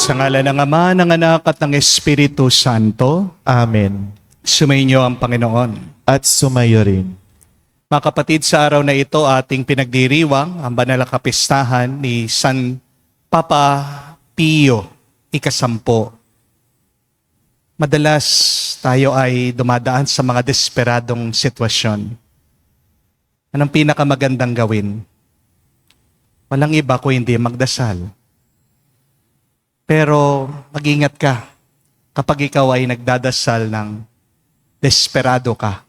Sa ngalan ng Ama, ng Anak at ng Espiritu Santo, Amen. sumainyo ang Panginoon. At sumayo rin. Mga kapatid, sa araw na ito ating pinagdiriwang ang banal na kapistahan ni San Papa Pio ika-10. Madalas tayo ay dumadaan sa mga desperadong sitwasyon. Anong pinakamagandang gawin? Walang iba kung hindi magdasal. Pero mag-ingat ka kapag ikaw ay nagdadasal ng desperado ka.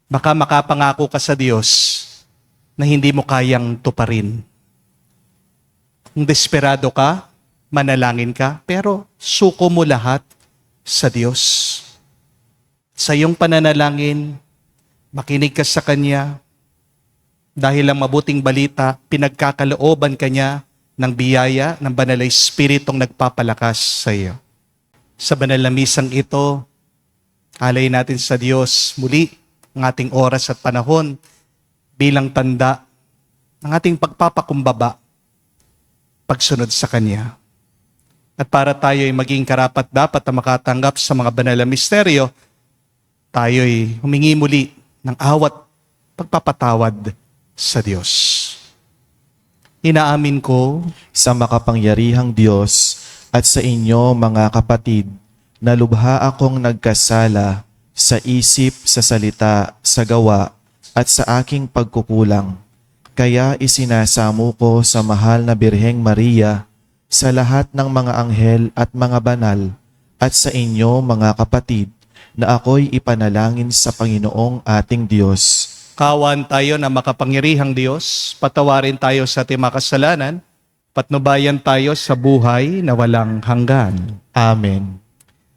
Baka makapangako ka sa Diyos na hindi mo kayang tuparin. Kung desperado ka, manalangin ka, pero suko mo lahat sa Diyos. Sa iyong pananalangin, makinig ka sa Kanya. Dahil ang mabuting balita, pinagkakalooban ka niya ng biyaya ng banal na Espiritong nagpapalakas sa iyo. Sa banal na misang ito, alay natin sa Diyos muli ang ating oras at panahon bilang tanda ng ating pagpapakumbaba, pagsunod sa Kanya. At para tayo ay maging karapat-dapat na makatanggap sa mga banal na misteryo, tayo ay humingi muli ng awat pagpapatawad sa Diyos. Inaamin ko Sa makapangyarihang Diyos at sa inyo mga kapatid, na lubha akong nagkasala sa isip, sa salita, sa gawa, at sa aking pagkukulang. Kaya isinasamo ko sa mahal na Birheng Maria, sa lahat ng mga anghel at mga banal, at sa inyo mga kapatid, na ako'y ipanalangin sa Panginoong ating Diyos. kawan tayo na makapangyarihang Diyos, patawarin tayo sa ating mga kasalanan, patnubayan tayo sa buhay na walang hanggan. Amen.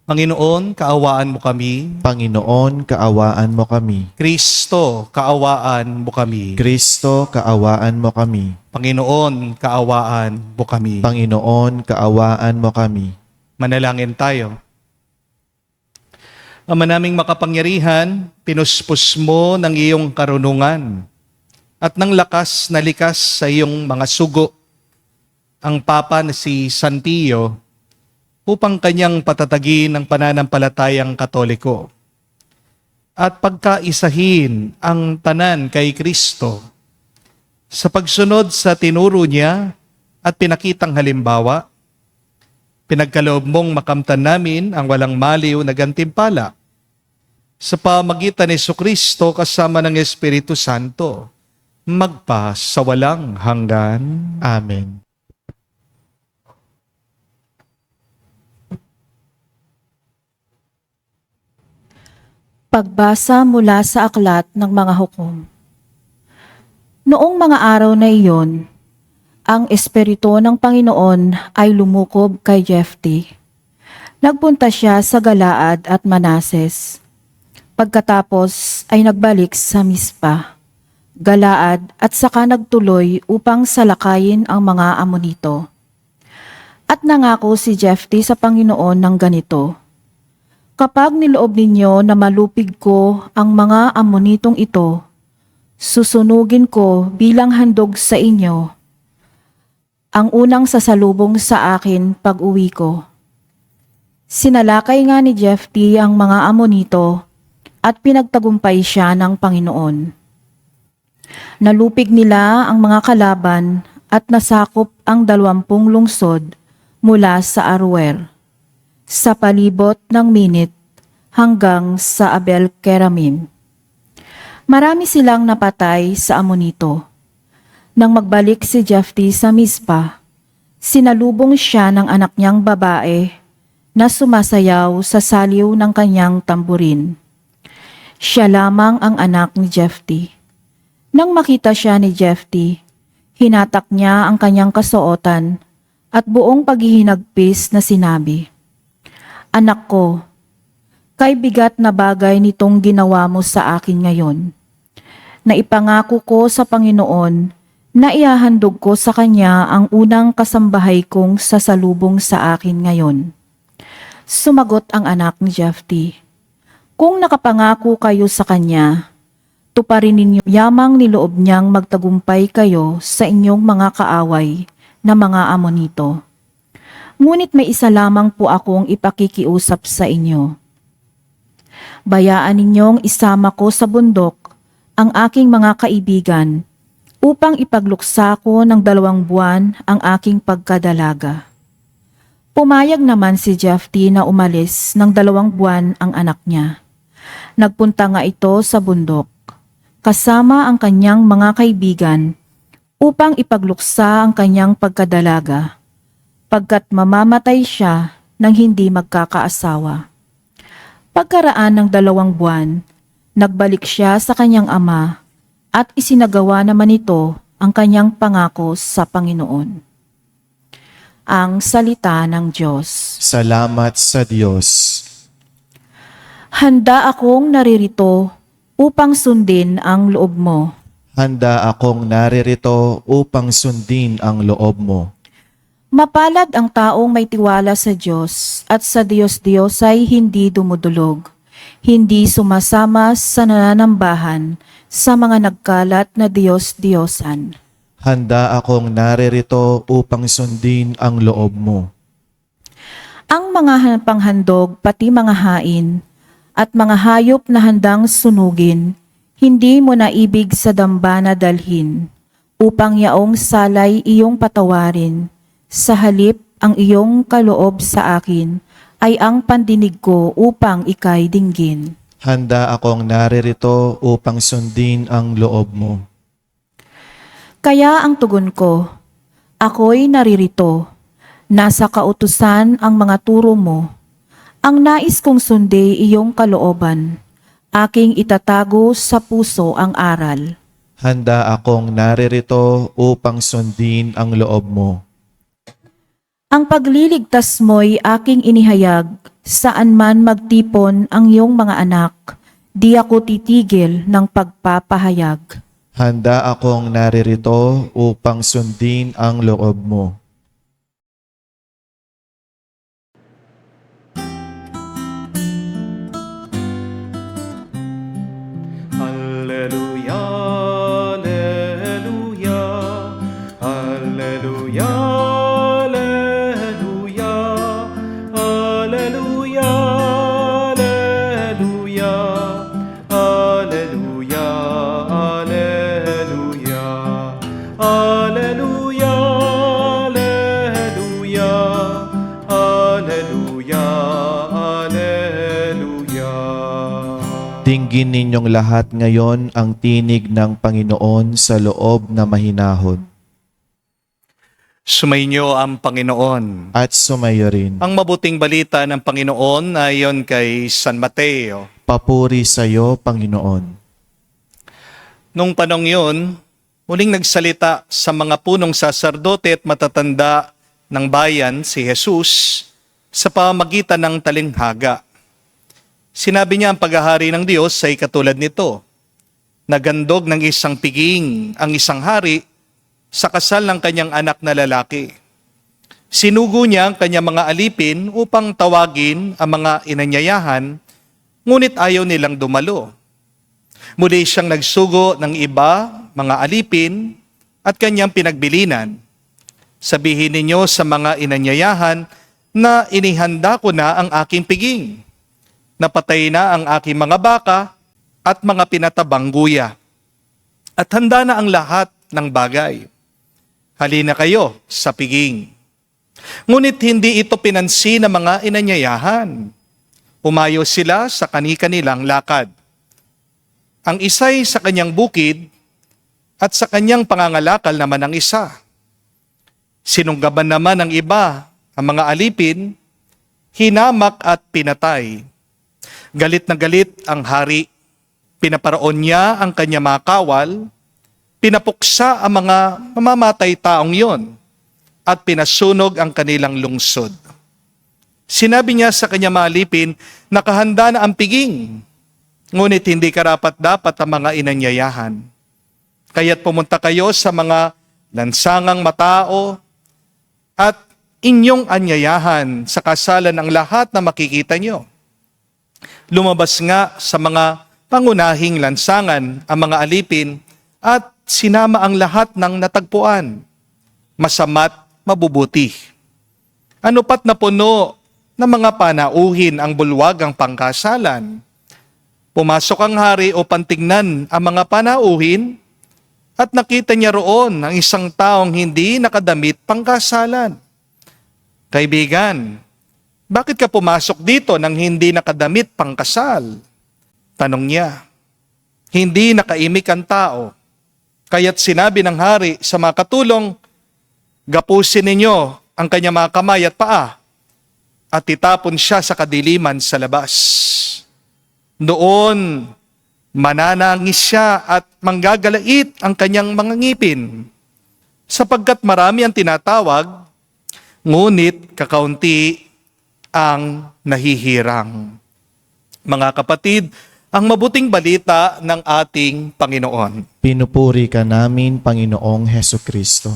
Panginoon, kaawaan mo kami. Panginoon, kaawaan mo kami. Kristo, kaawaan mo kami. Kristo, kaawaan mo kami. Panginoon, kaawaan mo kami. Panginoon, kaawaan mo kami. Manalangin tayo. Ama naming makapangyarihan, pinuspos mo ng iyong karunungan at ng lakas na likas sa iyong mga sugo ang Papa na si San Pio upang kanyang patatagin ang pananampalatayang Katoliko at pagkaisahin ang tanan kay Kristo sa pagsunod sa tinuro niya at pinakitang halimbawa. Pinagkaloob mong makamtan namin ang walang maliw na gantimpala sa pamagitan ni Jesucristo kasama ng Espiritu Santo, magpa sa walang hanggan. Amen. Pagbasa mula sa aklat ng mga hukom. Noong mga araw na iyon, ang Espiritu ng Panginoon ay lumukob kay Jefte. Nagpunta siya sa Galaad at Manases. Pagkatapos ay nagbalik sa Mispa, Galaad at saka nagtuloy upang salakayin ang mga Amonito. At nangako si Jefte sa Panginoon ng ganito, "Kapag niloob ninyo na malupig ko ang mga Amonitong ito, susunugin ko bilang handog sa inyo ang unang sasalubong sa akin pag-uwi ko." Sinalakay nga ni Jefte ang mga Amonito at pinagtagumpay siya ng Panginoon. Nalupig nila ang mga kalaban at nasakop ang 20 lungsod mula sa Aroer, sa palibot ng Minit hanggang sa Abel-Keramim. Marami silang napatay sa Amonito. Nang magbalik si Jefte sa Mispa, sinalubong siya ng anak niyang babae na sumasayaw sa saliw ng kanyang tamburin. Siya lamang ang anak ni Jefte. Nang makita siya ni Jefte, hinatak niya ang kanyang kasuotan at buong paghihinagpis na sinabi, "Anak ko, kay bigat na bagay nitong ginawa mo sa akin ngayon. Naipangako ko sa Panginoon na ihahandog ko sa Kanya ang unang kasambahay kong sasalubong sa akin ngayon." Sumagot ang anak ni Jefte, "Kung nakapangako kayo sa Kanya, tuparin ninyo yamang niloob niyang magtagumpay kayo sa inyong mga kaaway na mga Amonito. Ngunit may isa lamang po akong ipakikiusap sa inyo. Bayaan ninyong isama ko sa bundok ang aking mga kaibigan upang ipagluksa ko ng 2 buwan ang aking pagkadalaga. Pumayag naman si Jephthah na umalis ng 2 buwan ang anak niya. Nagpunta nga ito sa bundok, kasama ang kanyang mga kaibigan upang ipagluksa ang kanyang pagkadalaga, pagkat mamamatay siya nang hindi magkakaasawa. Pagkaraan ng 2 buwan, nagbalik siya sa kanyang ama at isinagawa naman ito ang kanyang pangako sa Panginoon. Ang salita ng Diyos. Salamat sa Diyos. Handa akong naririto upang sundin ang loob mo. Handa akong naririto upang sundin ang loob mo. Mapalad ang taong may tiwala sa Diyos at sa Diyos-Diyos ay hindi dumudulog, hindi sumasama sa nananambahan sa mga nagkalat na Diyos-Diyosan. Handa akong naririto upang sundin ang loob mo. Ang mga panghandog pati mga hain at mga hayop na handang sunugin, hindi mo na ibig sa dambana dalhin, upang yaong salay iyong patawarin. Sa halip ang iyong kaloob sa akin ay ang pandinig ko upang ika'y dinggin. Handa akong naririto upang sundin ang loob mo. Kaya ang tugon ko, ako'y naririto. Nasa kautusan ang mga turo mo. Ang nais kong sundi iyong kalooban. Aking itatago sa puso ang aral. Handa akong naririto upang sundin ang loob mo. Ang pagliligtas mo'y aking inihayag, saan man magtipon ang iyong mga anak, di ako titigil ng pagpapahayag. Handa akong naririto upang sundin ang loob mo. Alleluia, alleluia, alleluia, alleluia, alleluia, alleluia, alleluia, alleluia, alleluia, alleluia, alleluia, alleluia. Dinggin ninyong lahat ngayon ang tinig ng Panginoon sa loob na mahinahon. Sumainyo ang Panginoon. At sumayo rin. Ang mabuting balita ng Panginoon ayon kay San Mateo. Papuri sa iyo, Panginoon. Nung panong yun, muling nagsalita sa mga punong saserdote at matatanda ng bayan si Jesus sa pamamagitan ng talinghaga. Sinabi niya ang paghahari ng Diyos ay katulad nito. Nagandog ng isang piging ang isang hari sa kasal ng kanyang anak na lalaki. Sinugo niya ang kanyang mga alipin upang tawagin ang mga inanyayahan, ngunit ayaw nilang dumalo. Muli siyang nagsugo ng iba, mga alipin, at kanyang pinagbilinan. Sabihin ninyo sa mga inanyayahan na inihanda ko na ang aking piging. Napatay na ang aking mga baka at mga pinatabang guya. At handa na ang lahat ng bagay. Halina kayo sa piging. Ngunit hindi ito pinansin ng mga inanyayahan. Umayo sila sa kani-kanilang lakad. Ang isa'y sa kanyang bukid at sa kanyang pangangalakal naman ang isa. Sinunggaban naman ng iba ang mga alipin, hinamak at pinatay. Galit na galit ang hari. Pinaparaon niya ang kanyang mga kawal, pinapuksa ang mga mamamatay taong yon, at pinasunog ang kanilang lungsod. Sinabi niya sa kanyang mga alipin, nakahanda na ang piging, ngunit hindi karapat-dapat ang mga inanyayahan. Kaya't pumunta kayo sa mga lansangang matao at inyong anyayahan sa kasalan ang lahat na makikita nyo. Lumabas nga sa mga pangunahing lansangan ang mga alipin at sinama ang lahat ng natagpuan, masama't mabubuti. Ano pat na puno ng mga panauhin ang bulwagang pangkasalan. Pumasok ang hari upang tingnan ang mga panauhin at nakita niya roon ang isang taong hindi nakadamit pangkasalan. Kaibigan, bakit ka pumasok dito nang hindi nakadamit pangkasal? Tanong niya. Hindi nakaimik ang tao. Kaya't sinabi ng hari sa mga katulong, gapusin ninyo ang kanyang mga kamay at paa at itapon siya sa kadiliman sa labas. Doon, mananangis siya at manggagalait ang kanyang mga ngipin sapagkat marami ang tinatawag, ngunit kakaunti ang nahihirang. Mga kapatid, ang mabuting balita ng ating Panginoon. Pinupuri ka namin, Panginoong Heso Kristo.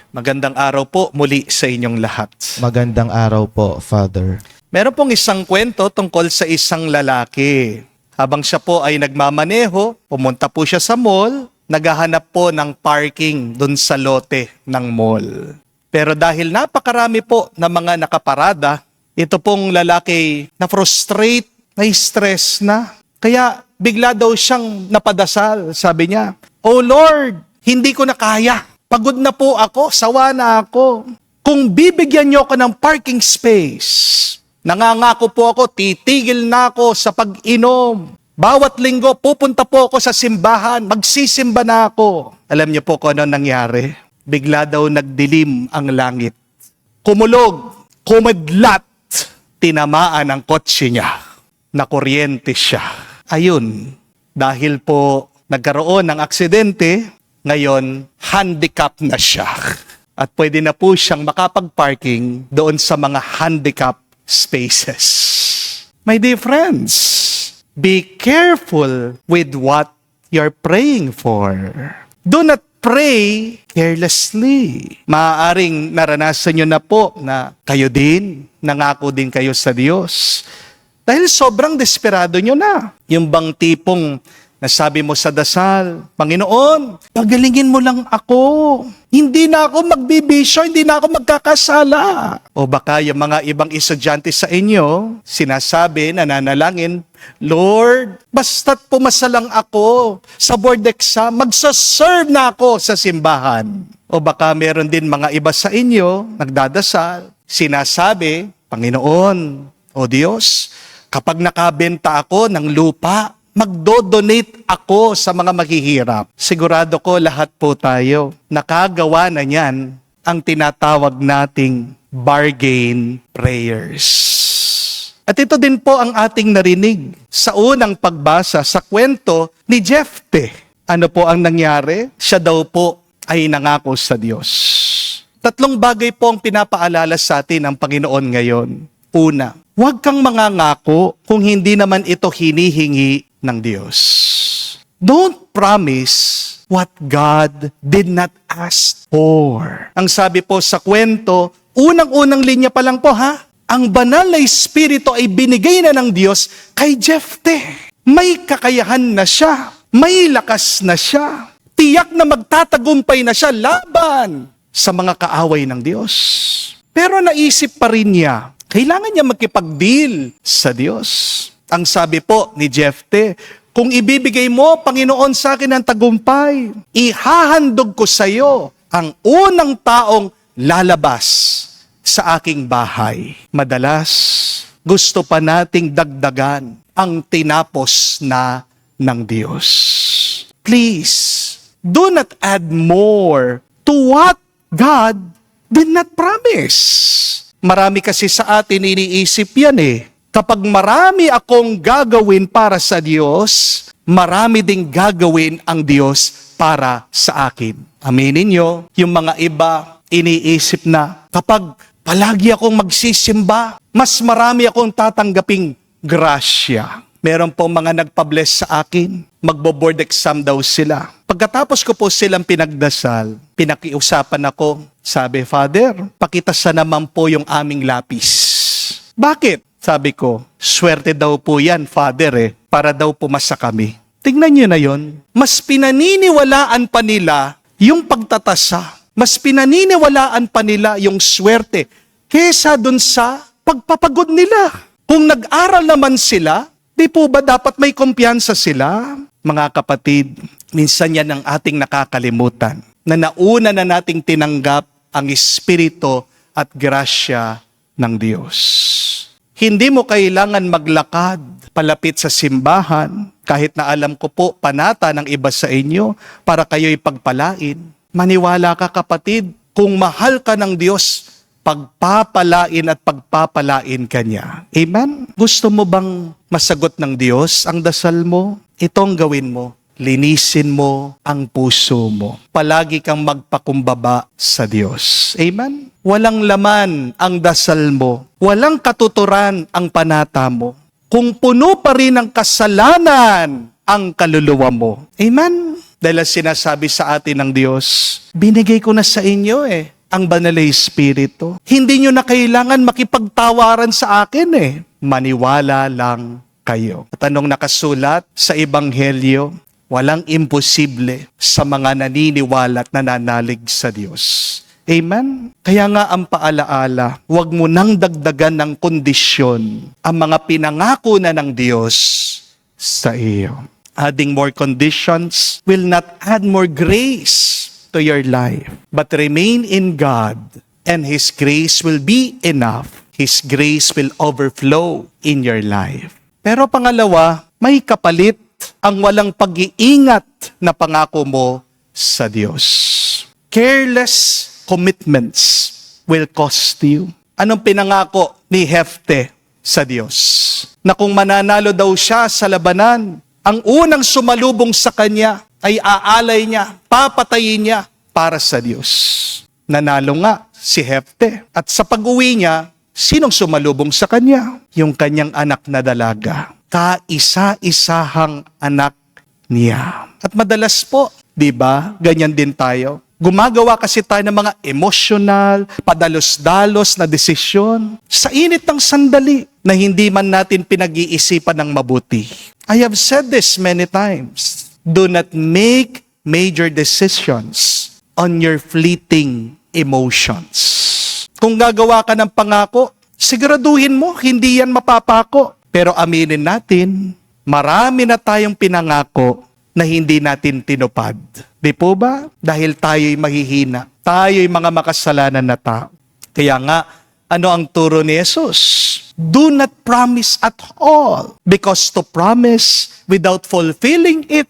Magandang araw po muli sa inyong lahat. Magandang araw po, Father. Meron pong isang kwento tungkol sa isang lalaki. Habang siya po ay nagmamaneho, pumunta po siya sa mall, naghahanap po ng parking dun sa lote ng mall. Pero dahil napakarami po ng mga nakaparada, ito pong lalaki na-frustrate, na-stress na. Kaya bigla daw siyang napadasal. Sabi niya, "Oh Lord, hindi ko na kaya. Pagod na po ako, sawa na ako. Kung bibigyan niyo ako ng parking space, nangangako po ako, titigil na ako sa pag-inom. Bawat linggo, pupunta po ako sa simbahan, magsisimba na ako." Alam niyo po kung ano nangyari? Bigla daw nagdilim ang langit. Kumulog, kumidlat, tinamaan ang kotse niya. Nakuryente siya. Ayun, dahil po nagkaroon ng aksidente, ngayon handicap na siya. At pwede na po siyang makapag-parking doon sa mga handicap spaces. My dear friends, be careful with what you're praying for. Do not pray carelessly. Maaaring naranasan nyo na po na kayo din, nangako din kayo sa Diyos. Dahil sobrang desperado nyo na. Yung bang tipong nasabi mo sa dasal, Panginoon, pagalingin mo lang ako. Hindi na ako magbibisyo, hindi na ako magkakasala. O baka yung mga ibang estudyante sa inyo, sinasabi, nananalangin, Lord, basta't pumasa lang ako sa board exam, magsaserve na ako sa simbahan. O baka meron din mga iba sa inyo, nagdadasal, sinasabi, Panginoon, o Diyos, kapag nakabenta ako ng lupa, magdo-donate ako sa mga maghihirap. Sigurado ko lahat po tayo nakagawa na niyan ang tinatawag nating bargain prayers. At ito din po ang ating narinig sa unang pagbasa sa kwento ni Jefte. Ano po ang nangyari? Siya daw po ay nangako sa Diyos. 3 bagay po ang pinapaalala sa atin ng Panginoon ngayon. Una, huwag kang mangangako kung hindi naman ito hinihingi ng Diyos. Don't promise what God did not ask for. Ang sabi po sa kwento, unang-unang linya pa lang po ang banal na espiritu ay binigay na ng Diyos kay Jefte. May kakayahan na siya, may lakas na siya, tiyak na magtatagumpay na siya laban sa mga kaaway ng Diyos. Pero naisip pa rin niya, kailangan niya magkipag-deal sa Diyos. Ang sabi po ni Jefte, kung ibibigay mo, Panginoon, sa akin ang tagumpay, ihahandog ko sa iyo ang unang taong lalabas sa aking bahay. Madalas, gusto pa nating dagdagan ang tinapos na ng Diyos. Please, do not add more to what God did not promise. Marami kasi sa atin iniisip yan Kapag marami akong gagawin para sa Diyos, marami ding gagawin ang Diyos para sa akin. Aminin nyo, yung mga iba iniisip na kapag palagi akong magsisimba, mas marami akong tatanggaping grasya. Meron po mga nagpa-bless sa akin, magbo-board exam daw sila. Pagkatapos ko po silang pinagdasal, pinakiusapan ako. Sabi, Father, pakitasa naman po yung aming lapis. Bakit? Sabi ko, swerte daw po yan, Father, para daw pumasa kami. Tingnan niyo na yon. Mas pinaniniwalaan pa nila yung pagtatasa. Mas pinaniniwalaan pa nila yung swerte kesa dun sa pagpapagod nila. Kung nag-aral naman sila, di po ba dapat may kumpiyansa sila? Mga kapatid, minsan yan ang ating nakakalimutan, na nauna na nating tinanggap ang Espiritu at grasya ng Diyos. Hindi mo kailangan maglakad palapit sa simbahan, kahit na alam ko po, panata ng iba sa inyo, para kayo'y pagpalain. Maniwala ka kapatid, kung mahal ka ng Diyos, pagpapalain at pagpapalain ka niya. Amen? Gusto mo bang masagot ng Diyos ang dasal mo? Itong gawin mo. Linisin mo ang puso mo. Palagi kang magpakumbaba sa Diyos. Amen? Walang laman ang dasal mo. Walang katuturan ang panata mo. Kung puno pa rin ng kasalanan ang kaluluwa mo. Amen? Dahil sinasabi sa atin ng Diyos, binigay ko na sa inyo ang banal na Espiritu. Hindi nyo na kailangan makipagtawaran sa akin Maniwala lang kayo. At anong nakasulat sa Ebanghelyo? Walang imposible sa mga naniniwala at nananalig sa Diyos. Amen? Kaya nga ang paalaala, huwag mo nang dagdagan ng kondisyon ang mga pinangako na ng Diyos sa iyo. Adding more conditions will not add more grace to your life, but remain in God, and His grace will be enough. His grace will overflow in your life. Pero pangalawa, may kapalit ang walang pag-iingat na pangako mo sa Diyos. Careless commitments will cost you. Anong pinangako ni Jefte sa Diyos? Na kung mananalo daw siya sa labanan, ang unang sumalubong sa kanya ay aalay niya, papatayin niya para sa Diyos. Nanalo nga si Jefte. At sa pag-uwi niya, sinong sumalubong sa kanya? Yung kanyang anak na dalaga. Kaisa-isahang anak niya. At madalas po, di ba, ganyan din tayo. Gumagawa kasi tayo ng mga emotional, padalos-dalos na desisyon sa init ng sandali na hindi man natin pinag-iisipan ng mabuti. I have said this many times. Do not make major decisions on your fleeting emotions. Kung gagawa ka ng pangako, siguraduhin mo, hindi yan mapapako. Pero aminin natin, marami na tayong pinangako na hindi natin tinupad. Di po ba? Dahil tayo'y mahihina. Tayo'y mga makasalanan na tao. Kaya nga, ano ang turo ni Jesus? Do not promise at all, because to promise without fulfilling it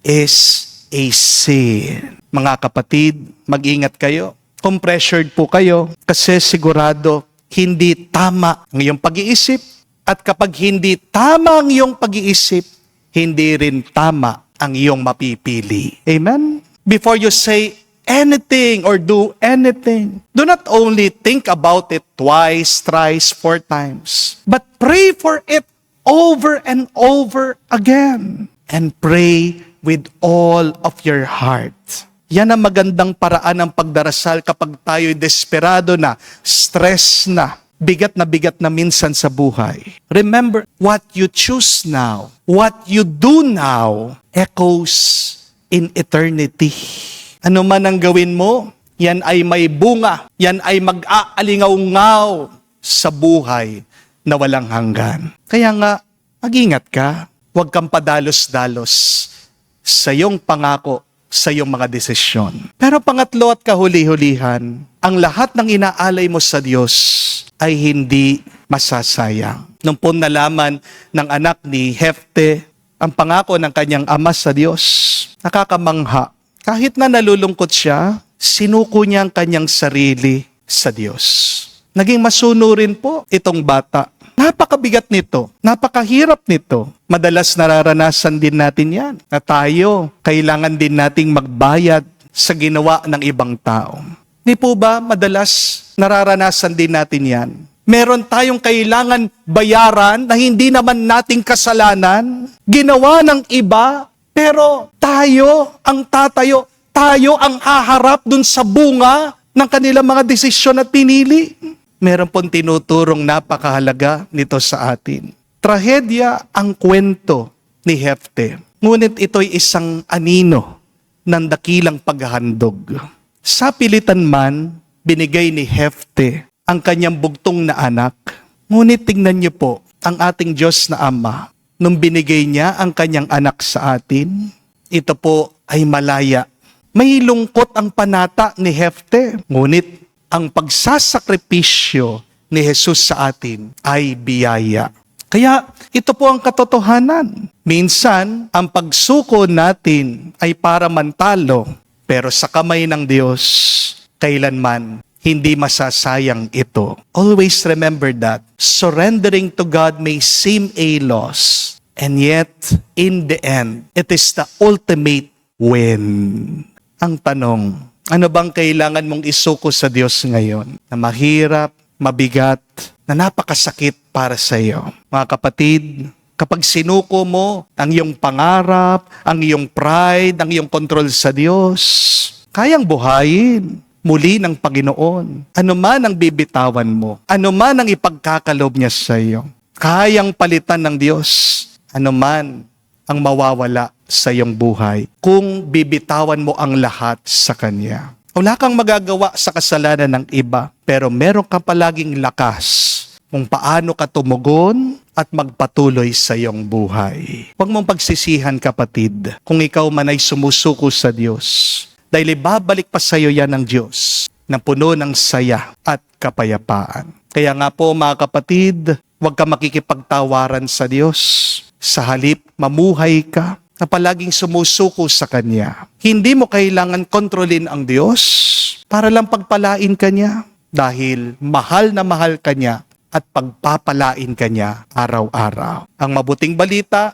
is a sin. Mga kapatid, mag-ingat kayo. Kung pressured po kayo, kasi sigurado hindi tama ang iyong pag-iisip. At kapag hindi tama ang iyong pag-iisip, hindi rin tama ang iyong mapipili. Amen? Before you say anything or do anything, do not only think about it twice, thrice, 4 times, but pray for it over and over again. And pray with all of your heart. Yan ang magandang paraan ng pagdarasal kapag tayo'y desperado na, stress na, bigat na minsan sa buhay. Remember, what you choose now, what you do now, echoes in eternity. Ano man ang gawin mo, yan ay may bunga, yan ay mag-aalingaw-ngaw sa buhay na walang hanggan. Kaya nga, mag-ingat ka, huwag kang padalos-dalos sa iyong pangako, sa iyong mga desisyon. Pero pangatlo at kahuli-hulihan, ang lahat ng inaalay mo sa Diyos ay hindi masasayang. Nung po nalaman ng anak ni Jefte ang pangako ng kanyang ama sa Diyos, nakakamangha. Kahit na nalulungkot siya, sinuko niya ang kanyang sarili sa Diyos. Naging masunurin po itong bata. Napakabigat nito, napakahirap nito. Madalas nararanasan din natin yan, na tayo, kailangan din nating magbayad sa ginawa ng ibang tao. Di po ba madalas nararanasan din natin yan? Meron tayong kailangan bayaran na hindi naman nating kasalanan, ginawa ng iba, pero tayo ang tatayo, tayo ang haharap dun sa bunga ng kanilang mga desisyon at pinili. Meron pong tinuturong napakahalaga nito sa atin. Trahedya ang kwento ni Jefte. Ngunit ito'y isang anino ng dakilang paghahandog. Sa pilitan man, binigay ni Jefte ang kanyang bugtong na anak. Ngunit tingnan niyo po, ang ating Diyos na Ama, nung binigay niya ang kanyang anak sa atin, ito po ay malaya. May lungkot ang panata ni Jefte, ngunit ang pagsasakripisyo ni Jesus sa atin ay biyaya. Kaya ito po ang katotohanan. Minsan, ang pagsuko natin ay para mantalo, pero sa kamay ng Diyos, kailanman hindi masasayang ito. Always remember that surrendering to God may seem a loss, and yet, in the end, it is the ultimate win. Ang tanong, ano bang kailangan mong isuko sa Diyos ngayon na mahirap, mabigat, na napakasakit para sa iyo? Mga kapatid, kapag sinuko mo ang iyong pangarap, ang iyong pride, ang iyong control sa Diyos, kayang buhayin muli ng Panginoon. Ano man ang bibitawan mo, ano man ang ipagkakalob niya sa iyo, kayang palitan ng Diyos ano man ang mawawala sa iyong buhay kung bibitawan mo ang lahat sa Kanya. Wala kang magagawa sa kasalanan ng iba, pero meron ka palaging lakas kung paano ka tumugon at magpatuloy sa iyong buhay. Huwag mong pagsisihan, kapatid, kung ikaw man ay sumusuko sa Diyos. Dahil ibabalik pa sa iyo yan ng Diyos na puno ng saya at kapayapaan. Kaya nga po mga kapatid, huwag ka makikipagtawaran sa Diyos. Sa halip, mamuhay ka na palaging sumusuko sa Kanya. Hindi mo kailangan kontrolin ang Diyos para lang pagpalain ka Niya. Dahil mahal na mahal ka Niya at pagpapalain ka Niya araw-araw. Ang mabuting balita,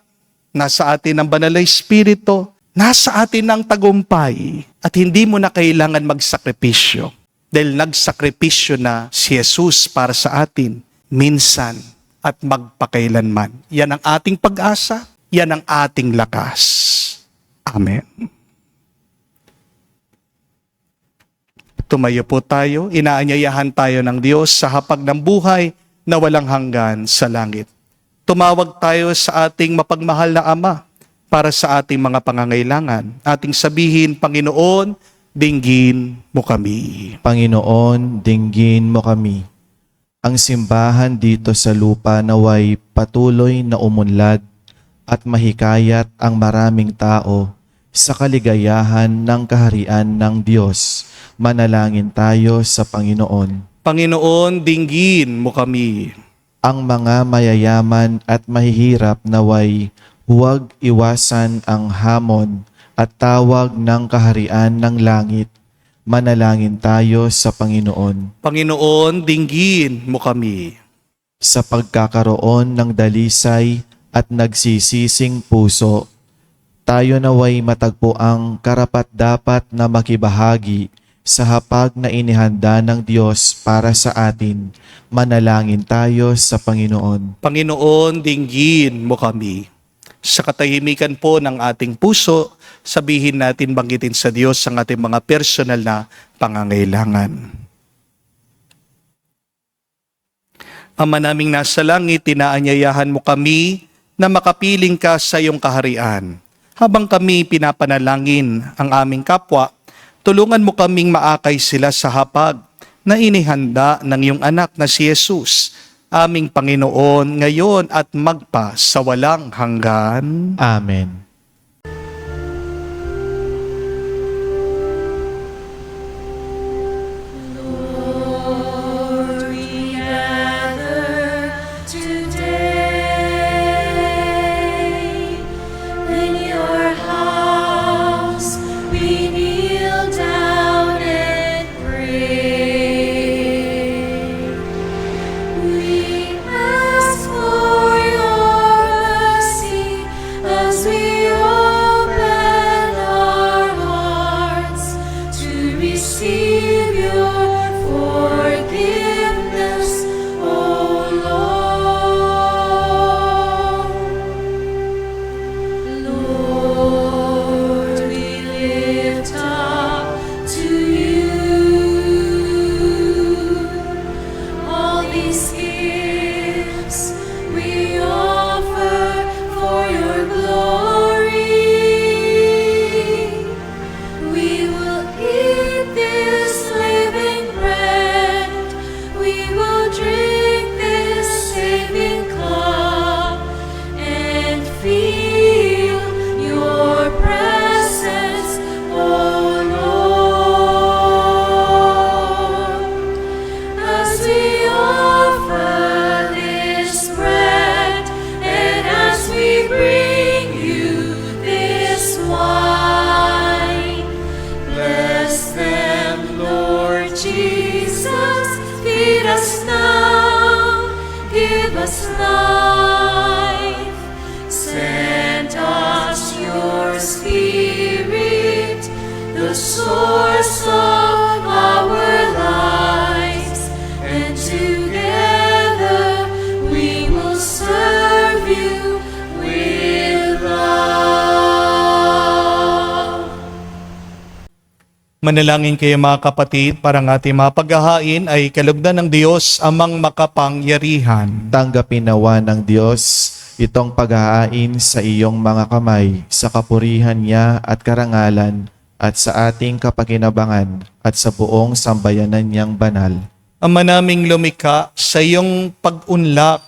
nasa atin ang Banal na Espiritu, nasa atin ang tagumpay at hindi mo na kailangan magsakripisyo. Dahil nagsakripisyo na si Jesus para sa atin minsan at magpakailanman. Yan ang ating pag-asa, yan ang ating lakas. Amen. Tumayo po tayo, inaanyayahan tayo ng Diyos sa hapag ng buhay na walang hanggan sa langit. Tumawag tayo sa ating mapagmahal na Ama para sa ating mga pangangailangan. Ating sabihin, Panginoon, dinggin mo kami. Panginoon, dinggin mo kami. Ang simbahan dito sa lupa naway patuloy na umunlad at mahikayat ang maraming tao sa kaligayahan ng kaharian ng Diyos. Manalangin tayo sa Panginoon. Panginoon, dinggin mo kami. Ang mga mayayaman at mahihirap naway huwag iwasan ang hamon at tawag ng kaharian ng langit. Manalangin tayo sa Panginoon. Panginoon, dinggin mo kami. Sa pagkakaroon ng dalisay at nagsisising puso, tayo naway matagpo ang karapat-dapat na makibahagi sa hapag na inihanda ng Diyos para sa atin. Manalangin tayo sa Panginoon. Panginoon, dinggin mo kami. Sa katahimikan po ng ating puso, sabihin natin, banggitin sa Diyos ang ating mga personal na pangangailangan. Ama naming nasa langit, tinaanyayahan mo kami na makapiling ka sa iyong kaharian. Habang kami pinapanalangin ang aming kapwa, tulungan mo kaming maakay sila sa hapag na inihanda ng iyong anak na si Jesus, aming Panginoon, ngayon at magpa sa walang hanggan. Amen. We ask for your mercy as we Jesus, feed us now, give us life. Send us your Spirit, the source of our lives, and together we will serve you with love. Manalangin kayo mga kapatid para ang ating mga paghahain ay kalugdan ng Diyos amang makapangyarihan. Tanggapin nawa ng Diyos itong paghahain sa iyong mga kamay, sa kapurihan niya at karangalan, at sa ating kapakinabangan, at sa buong sambayanan niyang banal. Ama naming lumikha, sa iyong pag-unlak,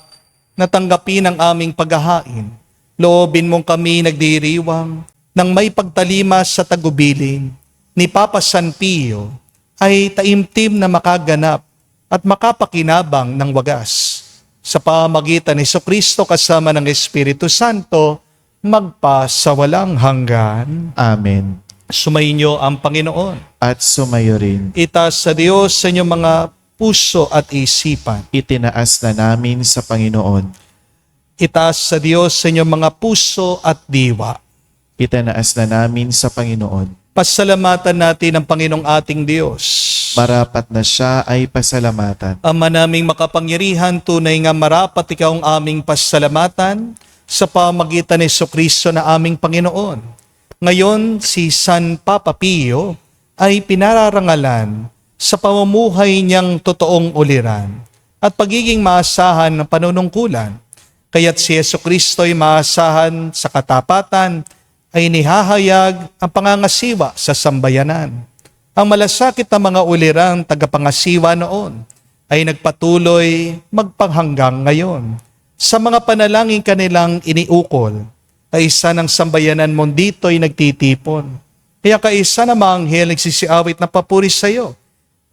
natanggapin ang aming paghahain. Loobin mong kami nagdiriwang nang may pagtalima sa tagubilin ni Papa San Pio ay taimtim na makaganap at makapakinabang ng wagas. Sa pamagitan ni Jesucristo kasama ng Espiritu Santo, magpasawalang hanggan. Amen. Sumainyo ang Panginoon. At sumayo rin. Itaas sa Diyos sa inyong mga puso at isipan. Itinaas na namin sa Panginoon. Itaas sa Diyos sa inyong mga puso at diwa. Itinaas na namin sa Panginoon. Pasalamatan natin ang Panginoong ating Diyos. Marapat na siya ay pasalamatan. Ama naming makapangyarihan, tunay nga marapat ikaw ang aming pasalamatan sa pamagitan ni Jesucristo na aming Panginoon. Ngayon, si San Papa Pio ay pinararangalan sa pamumuhay niyang totoong uliran at pagiging maasahan ng panunungkulan. Kaya't si Jesucristo ay maasahan sa katapatan ay nihahayag ang pangangasiwa sa sambayanan. Ang malasakit na mga ulirang tagapangasiwa noon ay nagpatuloy magpanghanggang ngayon. Sa mga panalangin kanilang iniukol, ay isa ng sambayanan mo dito ay nagtitipon. Kaya kaisa na mga anghel nagsisiawit na papuri sa iyo.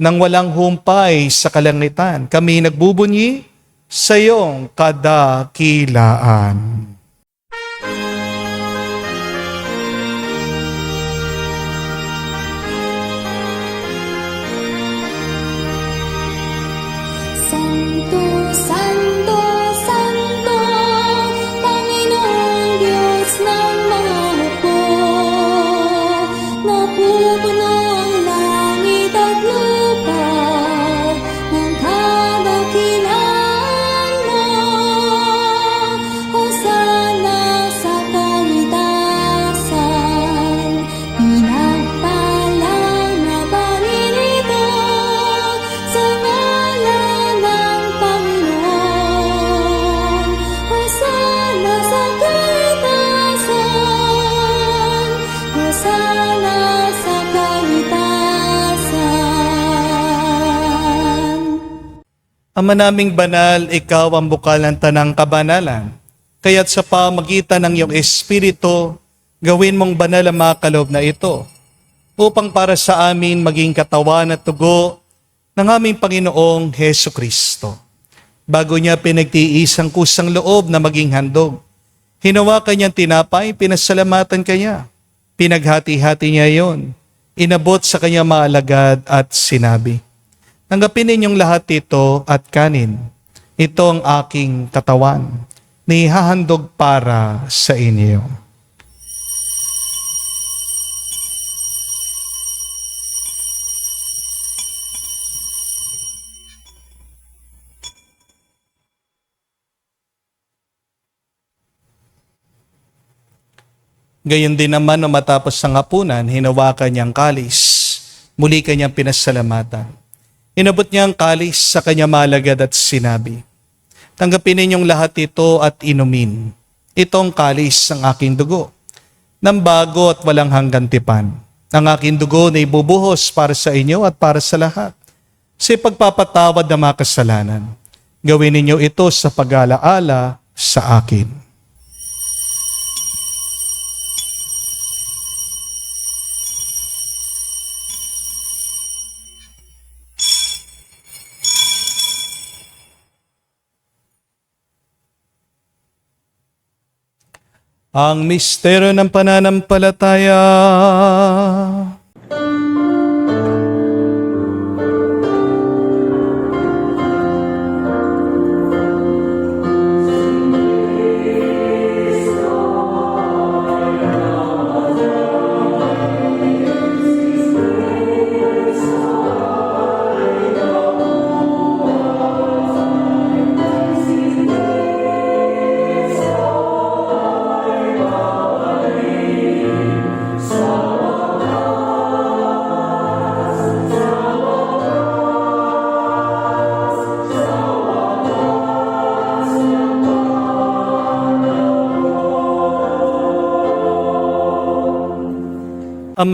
Nang walang humpay sa kalangitan, kami nagbubunyi sa iyong kadakilaan. Santo, Santo, Santo, Panginoong Diyos ng mga hukbo. Napupuno ang langit at lupa ng kadakilaan mo. Hosana sa kaitasan, pinagpalang na Panginoon sa ngalan ng Panginoon. Hosana sa kaitasan, Hosana sa kaitasan. Ama naming banal, ikaw ang bukal ng tanang kabanalan. Kaya't sa pamagitan ng iyong Espiritu, gawin mong banal ang mga kaloob na ito, upang para sa amin maging katawan at tugo ng aming Panginoong Hesu Kristo. Bago niya pinagtiis ang kusang loob na maging handog, hinawakan niyang tinapay, pinasalamatan kanya. Pinaghati-hati niya yon, inabot sa kanyang mga alagad at sinabi, "Tanggapin ninyong lahat ito at kanin. Ito ang aking katawan, na ihahandog para sa inyo." Gayon din naman nung matapos ang hapunan, hinawakan niyang kalis. Muli kanyang pinasalamatan. Inabot niya ang kalis sa kanyang malagad at sinabi, "Tanggapin ninyong lahat ito at inumin. Itong kalis ang aking dugo, ng bago at walang hanggang tipan. Ang aking dugo na ibubuhos para sa inyo at para sa lahat. Sa pagpapatawad ng mga kasalanan, gawin ninyo ito sa pag-alaala sa akin." Ang misteryo ng pananampalataya.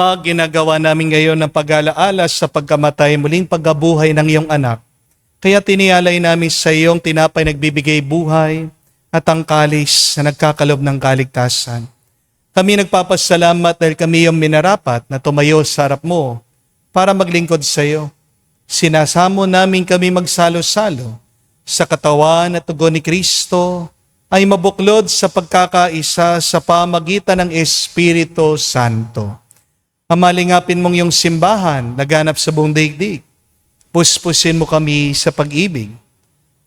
Ama, ginagawa namin ngayon ng pag-alaala sa pagkamatay muling pagkabuhay ng iyong anak. Kaya tinialay namin sa iyong tinapay nagbibigay buhay at ang kalis na nagkakalob ng kaligtasan. Kami nagpapasalamat dahil kami yung minarapat na tumayo sa harap mo para maglingkod sa iyo. Sinasamo namin kami magsalo-salo sa katawan at tugon ni Kristo ay mabuklod sa pagkakaisa sa pamagitan ng Espiritu Santo. Mamalingapin mong yung simbahan naganap sa buong daigdig. Puspusin mo kami sa pag-ibig.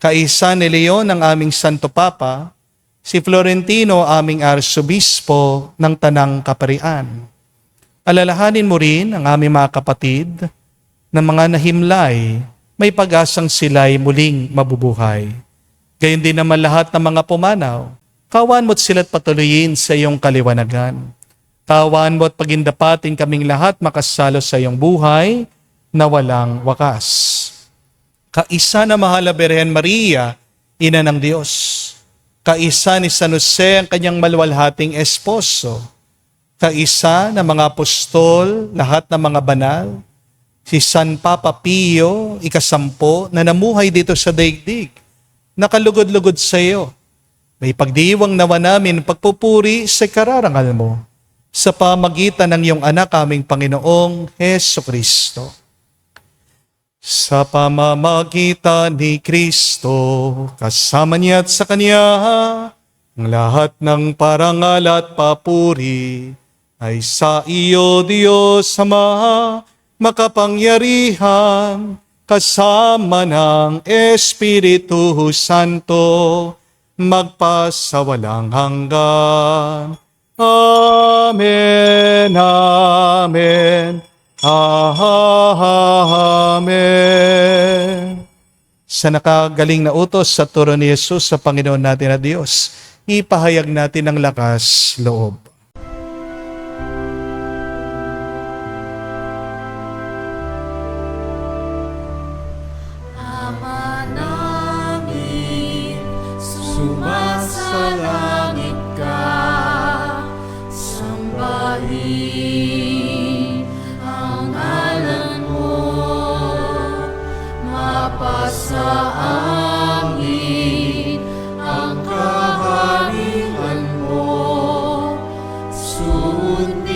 Kaisa ni Leon ang aming Santo Papa, si Florentino aming Arsobispo ng Tanang Kaparian. Alalahanin mo rin ang aming mga kapatid na mga nahimlay, may pag-asang sila'y muling mabubuhay. Gayon din naman lahat ng mga pumanaw, kawan mo't sila't patuloyin sa iyong kaliwanagan. Kawan mo't pagindapatin kaming lahat makasalo sa iyong buhay na walang wakas. Kaisa na mahal na Birhen Maria, Ina ng Diyos. Kaisa ni San Jose ang kanyang maluwalhating esposo. Kaisa na mga apostol, lahat ng mga banal. Si San Papa Pio, ika-10 na namuhay dito sa daigdig. Nakalugod-lugod sa iyo. May pagdiwang nawa namin pagpupuri sa kararangal mo sa pamagitan ng iyong anak aming Panginoong Heso Kristo. Sa pamamagitan ni Kristo, kasama niya at sa Kanya, ang lahat ng parangal at papuri ay sa iyo, Diyos Ama, makapangyarihan, kasama ng Espiritu Santo, magpasawalang hanggan. Amen, Amen. Amen. Sa nakagaling na utos sa turo ni Jesus sa Panginoon natin na Diyos, ipahayag natin ang lakas loob. Ama namin, sumasalangit ka, sambahin ang ngalan mo, mapasa amin ang kaharian mo, sundin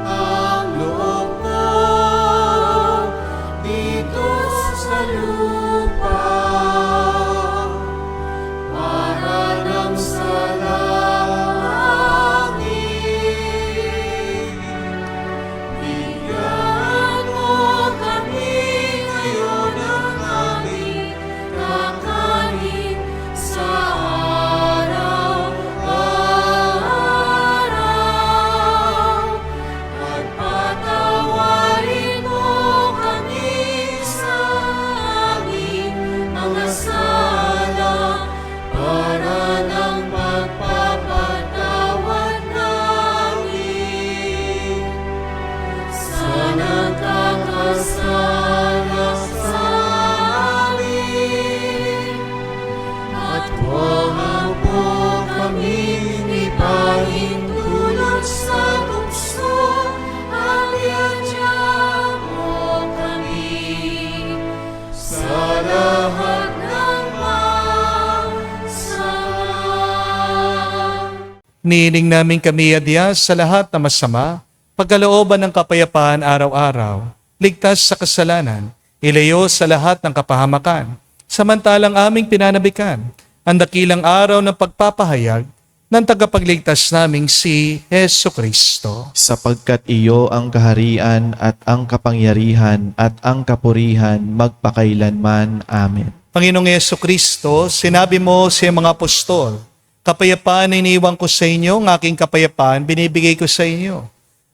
ang loob mo dito sa lupa para nang sa langit. Bigyan mo kami ngayon ng aming kakanin sa araw-araw at patawarin mo kami sa aming mga sala para ng pagpapatawad namin sa nagkakasala sa amin. At huwag mo kami ipahintulot sa tukso, at iadya mo kami sa lahat ng masama. Niining namin kami adya sa lahat na masama, pagkalooban ng kapayapaan araw-araw, ligtas sa kasalanan, ilayo sa lahat ng kapahamakan, samantalang aming pinanabikan ang dakilang araw ng pagpapahayag ng tagapagligtas naming si Heso Kristo. Sapagkat iyo ang kaharian at ang kapangyarihan at ang kapurihan magpakailanman. Amen. Panginoong Heso Kristo, sinabi mo sa mga apostol, kapayapaan na iniwan ko sa inyo, ng aking kapayapaan binibigay ko sa inyo.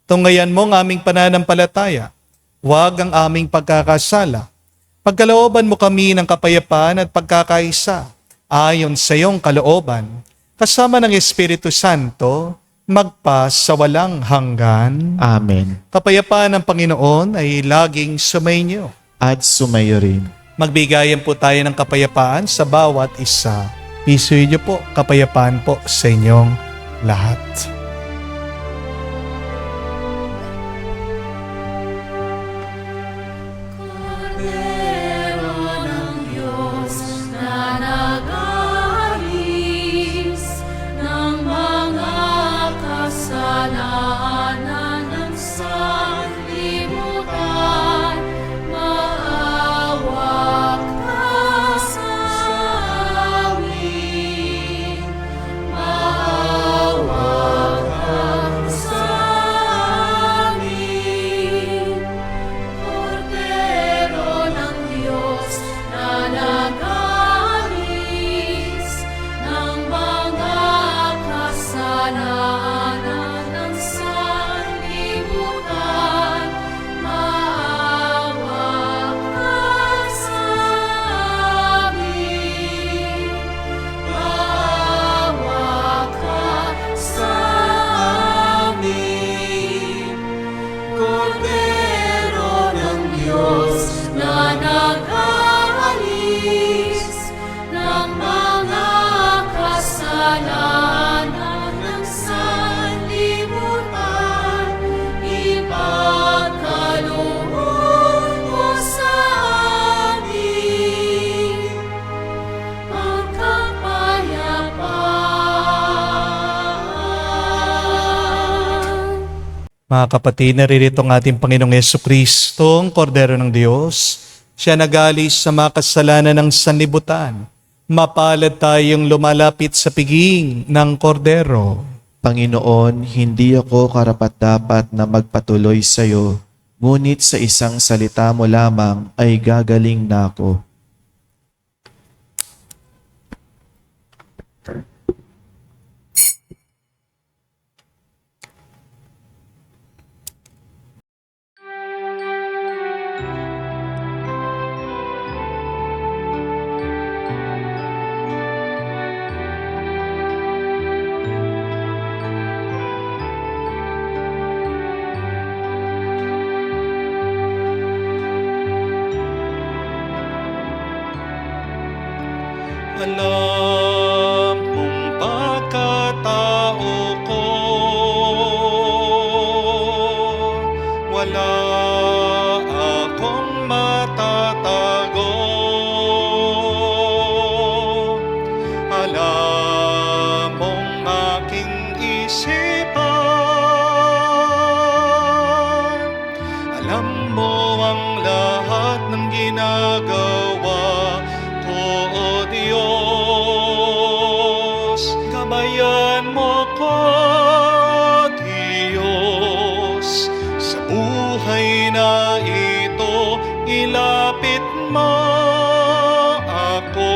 Tunggayan mo ang aming pananampalataya, huwag ang aming pagkakasala. Pagkalooban mo kami ng kapayapaan at pagkakaisa, ayon sa iyong kalooban, kasama ng Espiritu Santo, magpa sa walang hanggan. Amen. Kapayapaan ng Panginoon ay laging sumainyo. At sumayo rin. Magbigayan po tayo ng kapayapaan sa bawat isa. Isuyo niyo po, kapayapaan po sa inyong lahat. Mga kapatid, naririto ang ating Panginoong Yesukristo, ang Kordero ng Diyos. Siya nagalis sa mga kasalanan ng sanlibutan. Mapalad tayong lumalapit sa piging ng Kordero. Panginoon, hindi ako karapat-dapat na magpatuloy sa iyo, ngunit sa isang salita mo lamang ay gagaling na ako. Alam mong pagkatao ko, wala akong matatago. Alam mong aking isipan, alam mo ang lahat ng ginagawa ko, O Diyos. Gabayan mo ko, Diyos, sa buhay na ito. Ilapit mo ako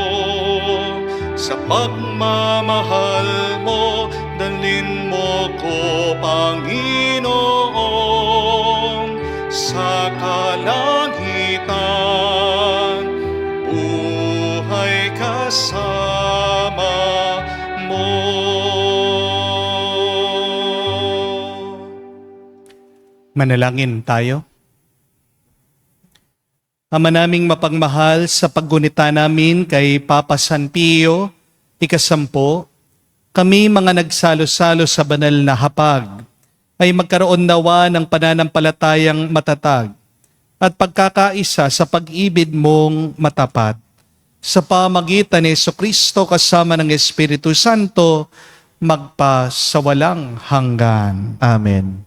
sa pagmamahal mo. Dalhin mo ko, Panginoon, sa kalangitan. Buhay kasama mo. Manalangin tayo. Ama naming mapagmahal, sa paggunita namin kay Papa San Pio, ika-10, kami mga nagsalo-salo sa banal na hapag ay magkaroon nawa ng pananampalatayang matatag at pagkakaisa sa pag-ibig mong matapat. Sa pamagitan ni Jesucristo kasama ng Espiritu Santo, magpasawalang hanggan. Amen.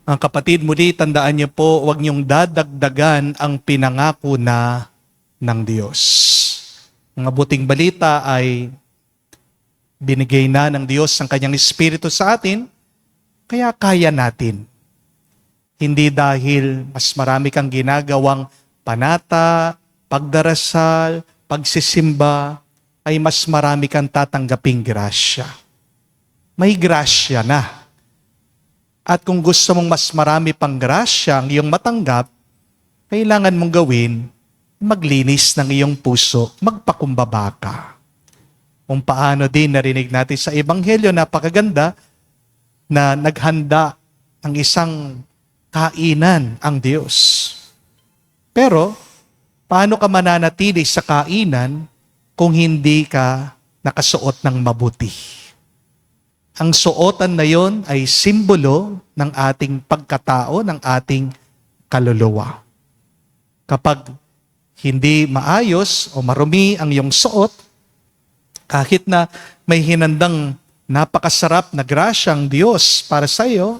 Mga kapatid, muli tandaan niyo po, huwag niyong dadagdagan ang pinangako na ng Diyos. Ang mabuting balita ay binigay na ng Diyos ang kanyang Espiritu sa atin, kaya kaya natin. Hindi dahil mas marami kang ginagawang panata, pagdarasal, pagsisimba, ay mas marami kang tatanggaping grasya. May grasya na. At kung gusto mong mas marami pang grasya ang iyong matanggap, kailangan mong gawin, maglinis ng iyong puso, magpakumbaba ka. Kung paano din narinig natin sa Ebanghelyo, napakaganda, na naghanda ang isang kainan ang Diyos. Pero, paano ka mananatili sa kainan kung hindi ka nakasuot ng mabuti? Ang suotan na yon ay simbolo ng ating pagkatao, ng ating kaluluwa. Kapag hindi maayos o marumi ang iyong suot, kahit na may hinandang napakasarap na grasyang Diyos para sa iyo,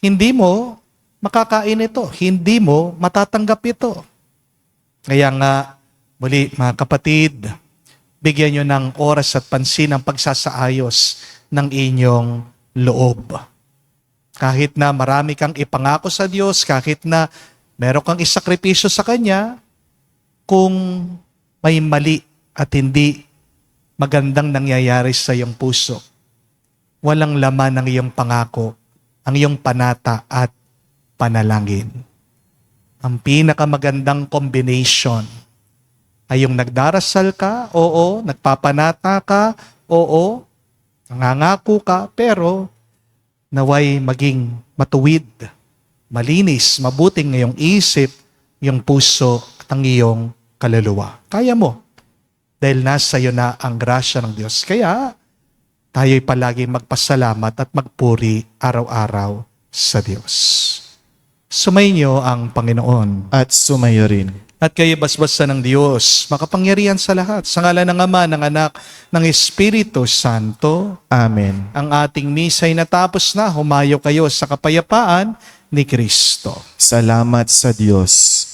hindi mo makakain ito, hindi mo matatanggap ito. Kaya nga, muli mga kapatid, bigyan nyo ng oras at pansin ang pagsasaayos ng inyong loob. Kahit na marami kang ipangako sa Diyos, kahit na meron kang isakripisyo sa Kanya, kung may mali at hindi magandang nangyayari sa iyong puso, walang laman ang iyong pangako, ang iyong panata at panalangin. Ang pinakamagandang combination ay yung nagdarasal ka, oo, nagpapanata ka, oo, nangangako ka, pero naway maging matuwid, malinis, mabuting ngayong isip, yung puso at ang iyong kaluluwa. Kaya mo, dahil nasa iyo na ang grasya ng Diyos. Kaya tayo'y palagi magpasalamat at magpuri araw-araw sa Diyos. Sumainyo ang Panginoon. At sumayo rin. at kayo basbasa ng Diyos, makapangyarihan sa lahat. Sa ngalan ng Ama, ng Anak, ng Espiritu Santo, Amen. ang ating misa ay natapos na. Humayo kayo sa kapayapaan ni Kristo. Salamat sa Diyos.